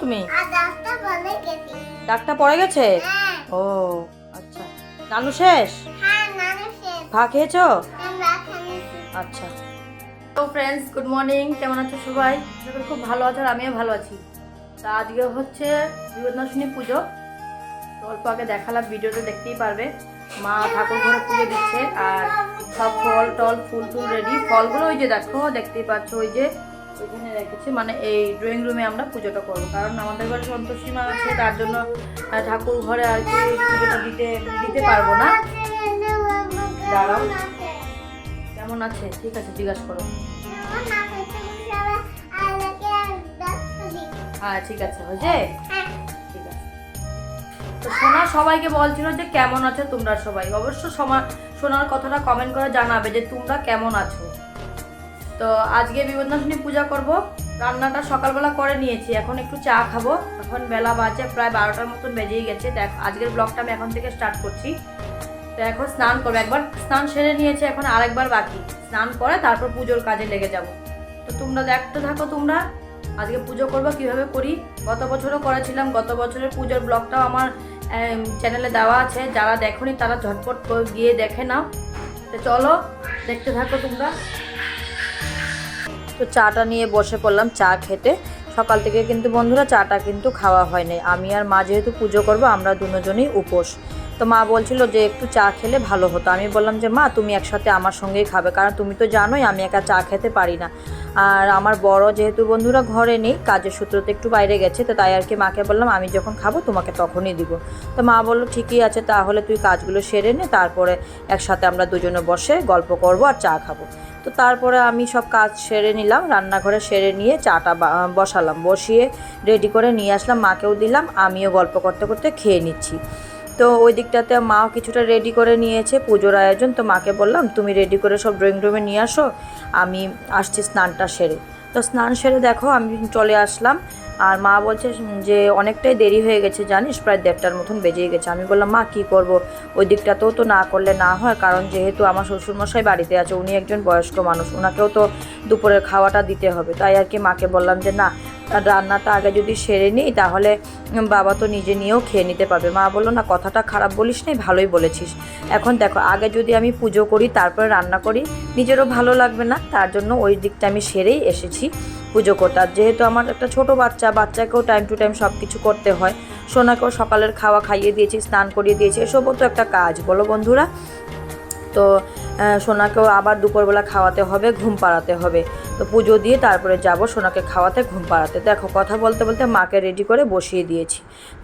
তুমি? ডাকটা পড়ে গেছে? ও আচ্ছা। নানু শেষ? ভা খেয়েছো? আচ্ছা। তো ফ্রেন্ডস, গুড মর্নিং। কেমন আছো সবাই? সবাই খুব ভালো আছো আর আমিও ভালো আছি। তা আজকে হচ্ছে বিপদনাশিনী পুজো। তো অল্প আগে দেখালাম, ভিডিওতে দেখতেই পারবে। মা ঠাকুর ঘরে পুজো দিচ্ছে আর সব ফল টল ফুল টুল রেডি। ফলগুলো ওই যে দেখো, দেখতেই পাচ্ছ, ওই যে ওইখানে রেখেছি। মানে এই ড্রয়িং রুমে আমরা পুজোটা করবো, কারণ আমাদের ঘরে সন্তোষী মা আছে, তার জন্য ঠাকুর ঘরে আর কি পুজোটা দিতে পারবো না। দাঁড়াও, কেমন আছে? ঠিক আছে, জিজ্ঞাসা করো। হ্যাঁ ঠিক আছে, হয়েছে? ঠিক আছে। তো সোনা সবাইকে বলছিল যে কেমন আছো তোমরা সবাই। অবশ্য সোনার কথাটা কমেন্ট করে জানাবে যে তোমরা কেমন আছো। তো আজকে বিপদনাশিনী পূজা করব। রান্নাটা সকালবেলা করে নিয়েছি, এখন একটু চা খাবো। এখন বেলা বাজে প্রায় 12টার মতন বেজেই গেছে। দেখ, আজকের ব্লগটা আমি এখন থেকে স্টার্ট করছি। তো এখন স্নান করবো, একবার স্নান সেরে নিয়েছে, এখন আরেকবার বাকি। স্নান করে তারপর পুজোর কাজে লেগে যাব। তো তোমরা দেখতে থাকো। তোমরা আজকে পুজো করবো কিভাবে করি, গত বছরও করেছিলাম। গত বছরের পুজোর ব্লগটাও আমার চ্যানেলে দেওয়া আছে, যারা দেখোনি তারা ঝটপট গিয়ে দেখে নাও। তো চলো দেখতে থাকো তোমরা। তো চাটা নিয়ে বসে পড়লাম চা খেতে। সকাল থেকে কিন্তু বন্ধুরা চাটা কিন্তু খাওয়া হয়নি। আমি আর মা যেহেতু পুজো করবো, আমরা দুজনেই উপোস। তো মা বলছিল যে একটু চা খেলে ভালো হতো। আমি বললাম যে মা তুমি একসাথে আমার সঙ্গেই খাবে, কারণ তুমি তো জানোই আমি একা চা খেতে পারি না। আর আমার বড় যেহেতু বন্ধুরা ঘরে নেই, কাজের সূত্রতে একটু বাইরে গেছে, তো তাই আর কি মাকে বললাম আমি যখন খাবো তোমাকে তখনই দিব। তো মা বললো ঠিকই আছে, তাহলে তুই কাজগুলো সেরে নে, তারপরে একসাথে আমরা দুজনে বসে গল্প করবো আর চা খাবো। তো তারপরে আমি সব কাজ সেরে নিলাম, রান্নাঘরে সেরে নিয়ে চাটা বসালাম, বসিয়ে রেডি করে নিয়ে আসলাম, মাকেও দিলাম, আমিও গল্প করতে করতে খেয়ে নিচ্ছি। তো ওই দিকটাতে মাও কিছুটা রেডি করে নিয়েছে পুজোর আয়োজন। তো মাকে বললাম তুমি রেডি করে সব ড্রয়িং রুমে নিয়ে আসো, আমি আসছি স্নানটা সেরে। তো স্নান সেরে দেখো আমি চলে আসলাম। আর মা বলছে যে অনেকটাই দেরি হয়ে গেছে জানিস, প্রায় 1:30টার মতন বেজেই গেছে। আমি বললাম মা কী করবো, ওই দিকটাতেও তো না করলে না হয়, কারণ যেহেতু আমার শ্বশুরমশাই বাড়িতে আছে, উনি একজন বয়স্ক মানুষ, ওনাকেও তো দুপুরের খাওয়াটা দিতে হবে। তাই আর কি মাকে বললাম যে না, রান্নাটা আগে যদি সেরে নিই তাহলে বাবা তো নিজে নিয়েও খেয়ে নিতে পারবে। মা বললো না, কথাটা খারাপ বলিস নাই, ভালোই বলেছিস। এখন দেখো, আগে যদি আমি পুজো করি তারপরে রান্না করি, নিজেরও ভালো লাগবে না, তার জন্য ওই দিকটা আমি সেরেই এসেছি পুজো করতে। আর যেহেতু আমার একটা ছোটো বাচ্চাকেও টাইম টু টাইম সব কিছু করতে হয়, সোনাকেও সকালের খাওয়া খাইয়ে দিয়েছি, স্নান করিয়ে দিয়েছি, এসবও তো একটা কাজ, বলো বন্ধুরা। তো সোনাকেও আবার দুপুরবেলা খাওয়াতে হবে, ঘুম পাড়াতে হবে। তো পুজো দিয়ে তারপরে যাব সোনাকে খাওয়াতে, ঘুম পাড়াতে। দেখো কথা বলতে বলতে মাকে রেডি করে বসিয়ে দিয়েছি।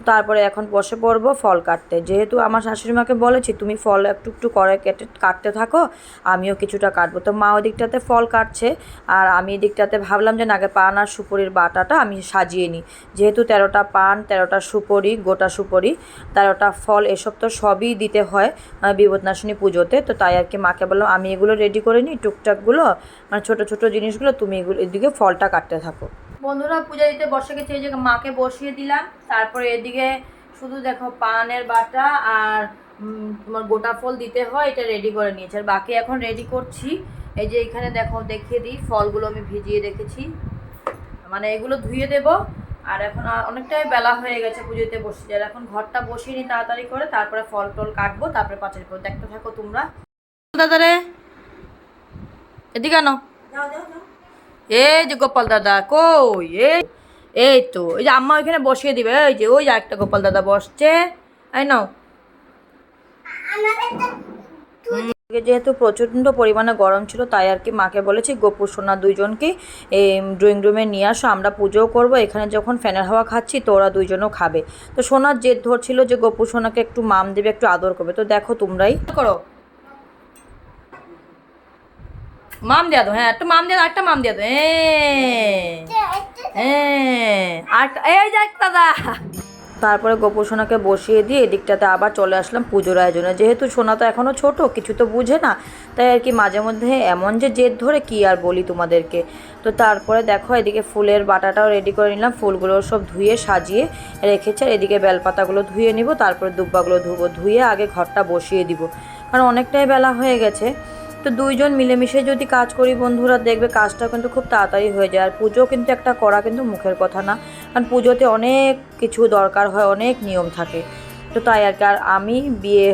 তারপরে এখন বসে পড়বো ফল কাটতে। যেহেতু আমার শাশুড়ি মাকে বলেছি তুমি ফল একটু একটু করে কাটতে থাকো, আমিও কিছুটা কাটবো। তো মা ওই দিকটাতে ফল কাটছে, আর আমি এদিকটাতে ভাবলাম যে আগে পান আর সুপুরির বাটাটা আমি সাজিয়ে নিই। যেহেতু 13টা পান, 13টা সুপুরি, গোটা সুপুরি, 13টা ফল, এসব তো সবই দিতে হয় বিপদনাশিনী পুজোতে। তো তাই আর কি মাকে বললাম আমি এগুলো রেডি করে নিই, টুকটাকগুলো মানে ছোটো ছোটো জিনিসগুলো, তুমি এগুলো এদিকে ফলটা কাটতে থাকো। বন্ধুরা পূজা দিতে বসে গেছে, এই যে মাকে বসিয়ে দিলাম। তারপরে এদিকে শুধু দেখো পানের বাটা আর তোমার গোটা ফল দিতে হয়, এটা রেডি করে নিয়েছি। আর বাকি এখন রেডি করছি। এই যে এখানে দেখো দেখিয়ে দিই, ফলগুলো আমি ভিজিয়ে রেখেছি, মানে এগুলো ধুয়ে দেবো। আর এখন অনেকটাই বেলা হয়ে গেছে পুজোতে বসে যায়, এখন ঘরটা বসিয়ে নিই তাড়াতাড়ি করে, তারপরে ফল টল কাটবো, তারপরে পাঁচালি করবো। দেখতে থাকো তোমরা। দাদা রে এদিকে আনো। এই যে গোপাল দাদা কই? এই তো এই যে আম্মা ওইখানে বসিয়ে দিবে, এই যে ওই একটা গোপাল দাদা বসছে, এই নাও। যেহেতু প্রচণ্ড পরিমাণে গরম ছিল, তাই আর কি মাকে বলেছি গোপু সোনা দুইজনকে এই ড্রয়িং রুমে নিয়ে আসো, আমরা পুজোও করবো, এখানে যখন ফ্যানের হাওয়া খাচ্ছি তো ওরা দুইজনও খাবে। তো সোনার জেদ ধরছিল যে গোপু সোনাকে একটু মাম দেবে, একটু আদর করবে। তো দেখো তোমরাই করো, মাম দেয়া দো, হ্যাঁ একটু মাম দেয়া, একটা মাম দেয়া দো, আর এই যাক দাদা। তারপরে গোপু সোনাকে বসিয়ে দিয়ে এদিকটাতে আবার চলে আসলাম পুজোর আয়োজনে। যেহেতু সোনা তো এখনও ছোট, কিছু তো বুঝে না, তাই আর কি মাঝে মধ্যে এমন যে জেদ ধরে কি আর বলি তোমাদেরকে। তো তারপরে দেখো এদিকে ফুলের বাটাটাও রেডি করে নিলাম, ফুলগুলো সব ধুয়ে সাজিয়ে রেখেছি। আর এদিকে বেলপাতাগুলো ধুয়ে নিব, তারপরে দুব্বাগুলো ধুবো, ধুয়ে আগে ঘরটা বসিয়ে দিব, কারণ অনেকটাই বেলা হয়ে গেছে। তো তো দুইজন মিলেমিশে যদি কাজ করি বন্ধুরা, দেখবে কাজটা কিন্তু খুব তাড়াতাড়ি হয়ে যায়। আর পুজো কিন্তু একটা করা কিন্তু মুখের কথা না, কারণ পুজোতে অনেক কিছু দরকার হয়, অনেক নিয়ম থাকে। তো তাই আর কি। আর আমি বিয়ে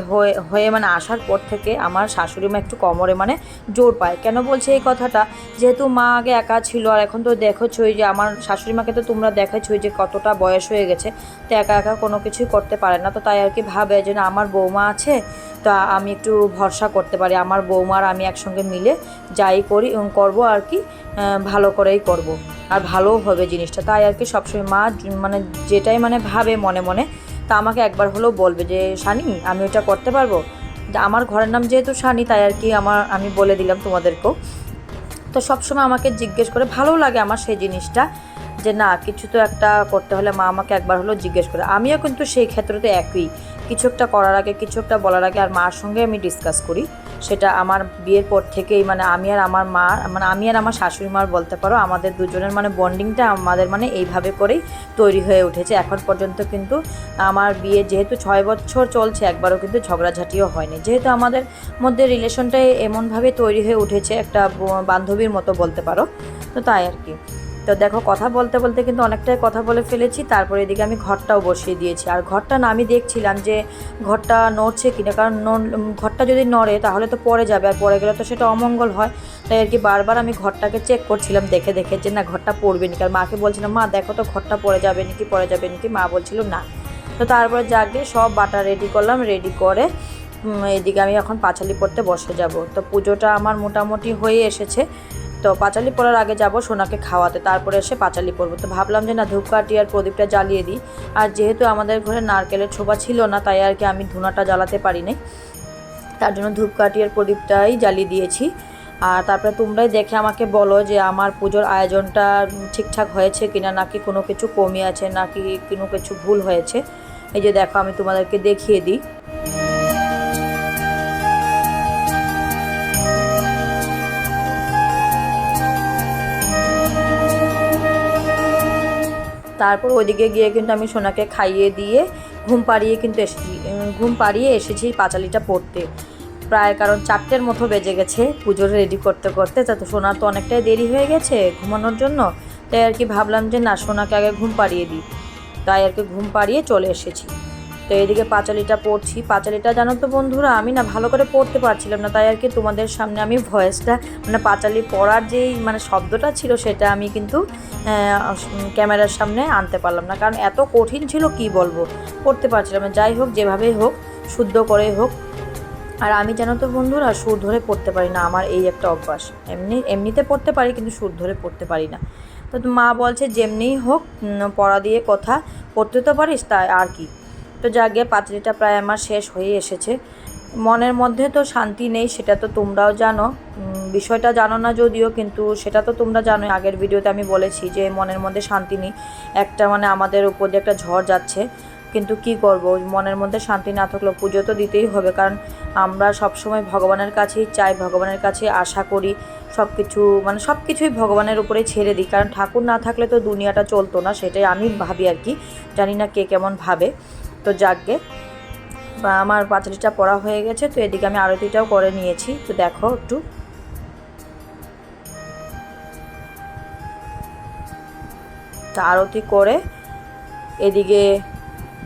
হয়ে মানে আসার পর থেকে আমার শাশুড়ি মা একটু কোমরে মানে জোর পায়। কেন বলছে এই কথাটা, যেহেতু মা আগে একা ছিল, আর এখন তো দেখোছই যে আমার শাশুড়ি মাকে তো তোমরা দেখেছই যে কতটা বয়স হয়ে গেছে, তো একা একা কোনো কিছুই করতে পারে না। তো তাই আর কি ভাবে যে না, আমার বৌমা আছে, তো আমি একটু ভরসা করতে পারি, আমার বৌমার আমি একসঙ্গে মিলে যাই করবো আর কি, ভালো করেই করব। আর ভালোও হবে জিনিসটা। তাই আর কি সবসময় মা মানে যেটাই মানে ভাবে মনে মনে, তা আমাকে একবার হলেও বলবে যে সানি আমি ওটা করতে পারবো। আমার ঘরের নাম যেহেতু সানি, তাই আর কি আমি বলে দিলাম তোমাদেরকেও। তো সবসময় আমাকে জিজ্ঞেস করে, ভালোও লাগে আমার সেই জিনিসটা, যে না কিছু তো একটা করতে হলে মা আমাকে একবার হলেও জিজ্ঞেস করে। আমিও কিন্তু সেই ক্ষেত্রতে একই, কিছু একটা করার আগে, কিছু একটা বলার আগে আর মার সঙ্গে আমি ডিসকাস করি। সেটা আমার বিয়ের পর থেকেই মানে আমি আর আমার মা, মানে আমি আর আমার শাশুড়ি মার বলতে পারো, আমাদের দুজনের মানে বন্ডিংটা আমাদের মানে এইভাবে করেই তৈরি হয়ে উঠেছে এখন পর্যন্ত। কিন্তু আমার বিয়ে যেহেতু 6 বছর চলছে, একবারও কিন্তু ঝগড়াঝাটিও হয়নি, যেহেতু আমাদের মধ্যে রিলেশনটাই এমনভাবে তৈরি হয়ে উঠেছে, একটা বান্ধবীর মতো বলতে পারো। তো তাই আর কি। তো দেখো কথা বলতে বলতে কিন্তু অনেকটাই কথা বলে ফেলেছি। তারপরে এদিকে আমি ঘরটাও বসিয়ে দিয়েছি। আর ঘরটা না, আমি দেখছিলাম যে ঘরটা নড়ছে কিনা, কারণ ঘরটা যদি নড়ে তাহলে তো পড়ে যাবে, আর পড়ে গেলে তো সেটা অমঙ্গল হয়। তাই আর কি বারবার আমি ঘরটাকে চেক করছিলাম দেখে দেখে যে না ঘরটা পড়বে নাকি। আর মাকে বলছিলাম, মা দেখো তো ঘরটা পড়ে যাবে নাকি। মা বলছিল না। তো তারপরে যাকে সব বাটা রেডি করলাম, রেডি করে এদিকে আমি এখন পাঁচালি পড়তে বসে যাব। তো পুজোটা আমার মোটামুটি হয়ে এসেছে। তো পাঁচালি পড়ার আগে যাব সোনাকে খাওয়াতে, তারপরে এসে পাঁচালি পড়বো। তো ভাবলাম যে না ধূপকাঠি আর প্রদীপটা জ্বালিয়ে দিই। আর যেহেতু আমাদের ঘরে নারকেলের ছোবা ছিল না, তাই আর কি আমি ধুনাটা জ্বালাতে পারিনি, তার জন্য ধূপকাঠি আর প্রদীপটাই জ্বালিয়ে দিয়েছি। আর তারপরে তোমরাই দেখে আমাকে বলো যে আমার পুজোর আয়োজনটা ঠিকঠাক হয়েছে কিনা, নাকি কোনো কিছু কমই আছে, নাকি কোনো কিছু ভুল হয়েছে। এই যে দেখো আমি তোমাদেরকে দেখিয়ে দিই। তারপর ওইদিকে গিয়ে কিন্তু আমি সোনাকে খাইয়ে দিয়ে ঘুম পাড়িয়ে এসেছি পাঁচালিটা পড়তে প্রায়, কারণ 4টের মতো বেজে গেছে পুজোর রেডি করতে করতে। তো সোনার তো অনেকটাই দেরি হয়ে গেছে ঘুমানোর জন্য, তাই আর কি ভাবলাম যে না সোনাকে আগে ঘুম পাড়িয়ে দিই। তাই আর কি ঘুম পাড়িয়ে চলে এসেছি। তো এদিকে পাঁচালিটা পড়ছি। পাঁচালিটা জানো তো বন্ধুরা, আমি না ভালো করে পড়তে পারছিলাম না, তাই আর কি তোমাদের সামনে আমি ভয়েসটা মানে পাঁচালি পড়ার যেই মানে শব্দটা ছিল সেটা আমি কিন্তু ক্যামেরার সামনে আনতে পারলাম না, কারণ এত কঠিন ছিল কি বলবো, পড়তে পারছিলাম না। যাই হোক, যেভাবেই হোক, শুদ্ধ করে হোক। আর আমি জানো তো বন্ধুরা, সুর ধরে পড়তে পারি না, আমার এই একটা অভ্যাস। এমনিতে পড়তে পারি কিন্তু সুর ধরে পড়তে পারি না। তো মা বলছে যেমনিই হোক পড়া দিয়ে কথা, পড়তে তো পারিস, তাই আর কি। তো যাকে পাঁচালিটা প্রায় আমার শেষ হয়ে এসেছে। মনের মধ্যে তো শান্তি নেই, সেটা তো তোমরাও জানো। বিষয়টা জানো না যদিও, কিন্তু সেটা তো তোমরা জানোই, আগের ভিডিওতে আমি বলেছি যে মনের মধ্যে শান্তি নেই। একটা মানে আমাদের উপর দিয়ে একটা ঝড় যাচ্ছে, কিন্তু কি করব, মনের মধ্যে শান্তি না থাকলেও পুজো তো দিতেই হবে, কারণ আমরা সবসময় ভগবানের কাছেই চাই, ভগবানের কাছে আশা করি। সব কিছুই ভগবানের উপরেই ছেড়ে দিই, কারণ ঠাকুর না থাকলে তো দুনিয়াটা চলতো না, সেটাই আমি ভাবি আর কি। জানি না কে কেমন ভাবে। তো যাকগে, আমার পাঁচালিটা পড়া হয়ে গেছে। তো এদিকে আমি আরতিটাও করে নিয়েছি। তো দেখো একটু, তা আরতি করে এদিকে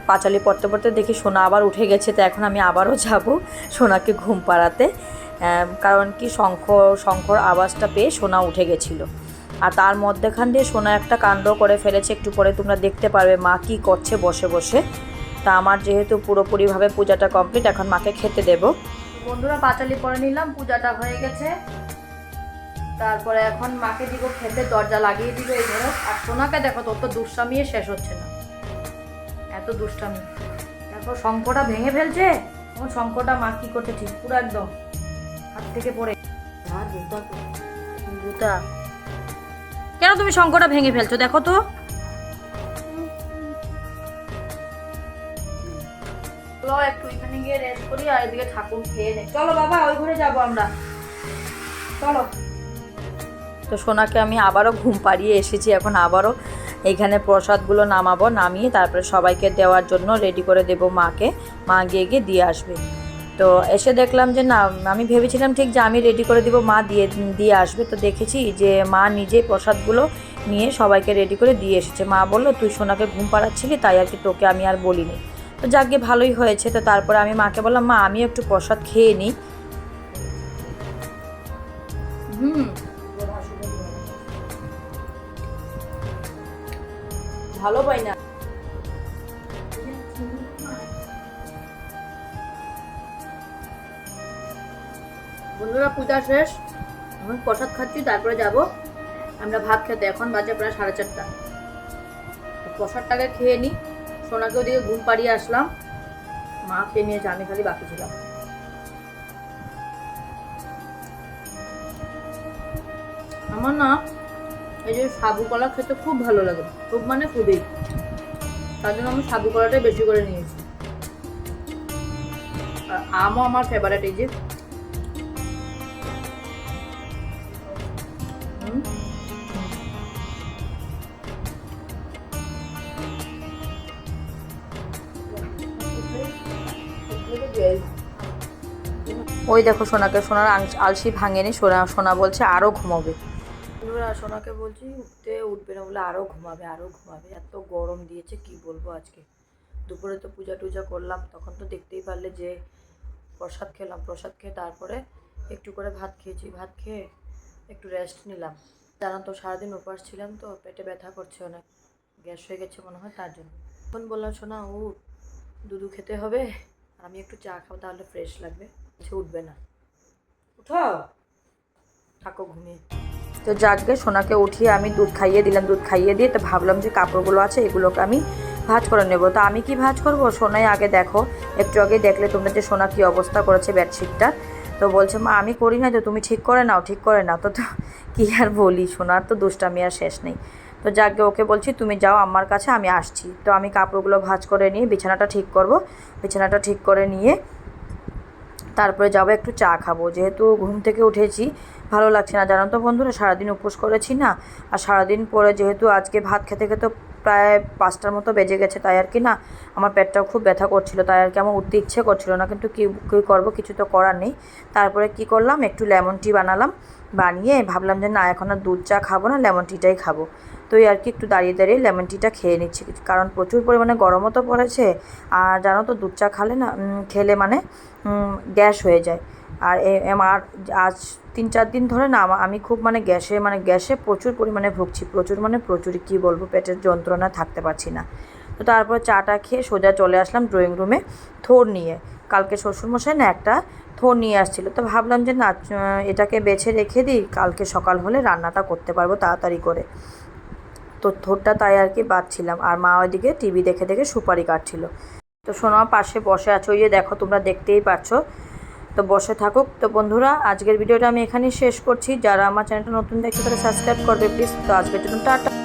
পাঁচালি পড়তে পড়তে দেখি সোনা আবার উঠে গেছে। তো এখন আমি আবারও যাব সোনাকে ঘুম পাড়াতে, কারণ কি শঙ্খর আওয়াজটা পেয়ে সোনা উঠে গেছিলো। আর তার মধ্যেখান দিয়ে সোনা একটা কাণ্ড করে ফেলেছে, একটু পরে তোমরা দেখতে পারবে মা কী করছে বসে বসে। তা আমার যেহেতু পুরোপুরিভাবে পূজাটা কমপ্লিট, এখন মাকে খেতে দেব। বন্ধুরা পাঁচালি পরে নিলাম, পূজাটা হয়ে গেছে। তারপরে এখন মাকে দিব খেতে, দরজা লাগিয়ে দিব এই ধরো। আর সোনাকে দেখো, তোর তো দুষ্টামিয়ে শেষ হচ্ছে না, এত দুষ্টামি। দেখো শঙ্খটা ভেঙে ফেলছে। তখন শঙ্খটা মা কি করছে, ঠিক পুরো একদম হাত থেকে পড়ে। জুতা কেন তুমি শঙ্খটা ভেঙে ফেলছো, দেখো তো। একটু এখানে গিয়ে রেস্ট করি, আর এদিকে ঠাকুর খেয়ে নে। চলো বাবা, ওই ঘরে যাবো আমরা, চলো। তো সোনাকে আমি আবারও ঘুম পাড়িয়ে এসেছি। এখন আবারও এইখানে প্রসাদগুলো নামিয়ে তারপরে সবাইকে দেওয়ার জন্য রেডি করে দেব মাকে। মা গিয়ে দিয়ে আসবে। তো এসে দেখলাম যে না, আমি ভেবেছিলাম ঠিক যে আমি রেডি করে দিব, মা দিয়ে দিয়ে আসবে। তো দেখেছি যে মা নিজেই প্রসাদগুলো নিয়ে সবাইকে রেডি করে দিয়ে এসেছে। মা বললো তুই সোনাকে ঘুম পাড়াচ্ছিলি, তাই আর কি তোকে আমি আর বলিনি। তো যাকগে ভালোই হয়েছে। তো তারপরে আমি মাকে বললাম মা আমি একটু প্রসাদ খেয়ে নিই। ভালো পাই না বন্ধুরা, পূজা শেষ, এখন প্রসাদ খাচ্ছি, তারপরে যাব আমরা ভাত খেতে। এখন বাজে প্রায় 4:30। প্রসাদটাকে খেয়ে নিই, সোনাকে ওদিকে ঘুম পাড়িয়ে আসলাম, মা খেয়ে নিয়েছে, আমি খালি বাকি ছিলাম। আমার না এই যে সাবু কলা খেতে খুব ভালো লাগে, খুব মানে খুবই, তার জন্য আমি সাবু কলাটাই বেশি করে নিয়েছি। আর আমও আমার ফেভারিট। এই যে ওই দেখো সোনাকে, সোনার আলসি ভাঙেনি, সোনা বলছে আরও ঘুমাবে। সোনাকে বলছি উঠবে না, বলে আরও ঘুমাবে আরও ঘুমাবে। এত গরম দিয়েছে কি বলবো আজকে। দুপুরে তো পূজা টুজা করলাম, তখন তো দেখতেই পারলে যে প্রসাদ খেলাম। প্রসাদ খেয়ে তারপরে একটু করে ভাত খেয়েছি, ভাত খেয়ে একটু রেস্ট নিলাম। জানো তো সারাদিন উপবাস ছিলাম, তো পেটে ব্যথা করছে অনেক, গ্যাস হয়ে গেছে মনে হয়, তার জন্য। এখন বললাম সোনা দুধু খেতে হবে, আর আমি একটু চা খাবো, তাহলে ফ্রেশ লাগবে। সে উঠবে না, উঠাও, থাকো ঘুমিয়ে। তো যাকগে সোনাকে উঠিয়ে আমি দুধ খাইয়ে দিলাম। দুধ খাইয়ে দিয়ে তো ভাবলাম যে কাপড়গুলো আছে এগুলোকে আমি ভাঁজ করে নেব। তো আমি কি ভাঁজ করব, সোনাই আগে দেখো, একটু আগে দেখলে তোমরা যে সোনা কী অবস্থা করেছে বেডশিটটা। তো বলছে মা আমি করি না, তো তুমি ঠিক করে নাও, ঠিক করে নাও। তো কী আর বলি, সোনার তো দুষ্টামি আর শেষ নেই। তো যাকগে ওকে বলছি তুমি যাও আমার কাছে, আমি আসছি। তো আমি কাপড়গুলো ভাঁজ করে নিয়ে বিছানাটা ঠিক করব। বিছানাটা ঠিক করে নিয়ে তারপরে যাবো একটু চা খাবো, যেহেতু ঘুম থেকে উঠেছি, ভালো লাগছে না জানো তো বন্ধুরা, সারাদিন উপোস করেছি না। আর সারাদিন পরে যেহেতু আজকে ভাত খেতে খেতে প্রায় 5টার মতো বেজে গেছে, তাই আর কি না আমার পেটটাও খুব ব্যথা করছিল, তাই আর কি আমার উঠতে ইচ্ছে করছিল না। কিন্তু কী করবো, কিছু তো করার নেই। তারপরে কি করলাম, একটু লেমন টি বানালাম, বানিয়ে ভাবলাম যে না এখন আর দুধ চা খাবো না, লেমন টিটাই খাবো। তো এই আর কি একটু দাঁড়িয়ে দাঁড়িয়ে লেমন টিটা খেয়ে নিচ্ছি, কারণ প্রচুর পরিমাণে গরমও তো পড়েছে। আর জানো তো দুধ চা খেলে মানে গ্যাস হয়ে যায়। আর আমার আজ 3-4 দিন ধরে না আমি খুব গ্যাসে প্রচুর পরিমাণে ভুগছি, প্রচুরই কী বলবো, পেটের যন্ত্রণা থাকতে পারছি না। তো তারপর চাটা খেয়ে সোজা চলে আসলাম ড্রয়িং রুমে থোর নিয়ে। কালকে শ্বশুরমশাই না একটা থোর নিয়ে আসছিলো, তো ভাবলাম যে না এটাকে বেছে রেখে দিই, কালকে সকাল হলে রান্নাটা করতে পারবো তাড়াতাড়ি করে। তো থোরটা তাই আর কি বাঁধছিলাম, আর মা ওইদিকে টিভি দেখে দেখে সুপারি কাটছিল। তো সোনা পাশে বসে আছো, ওই যে দেখো তোমরা দেখতেই পাচ্ছ। তো বসে থাকুক। তো বন্ধুরা আজকের ভিডিওটা আমি এখানেই শেষ করছি। যারা আমার চ্যানেলটা নতুন দেখছে তারা সাবস্ক্রাইব করবে প্লিজ। তো আজকের জন্য টাটা।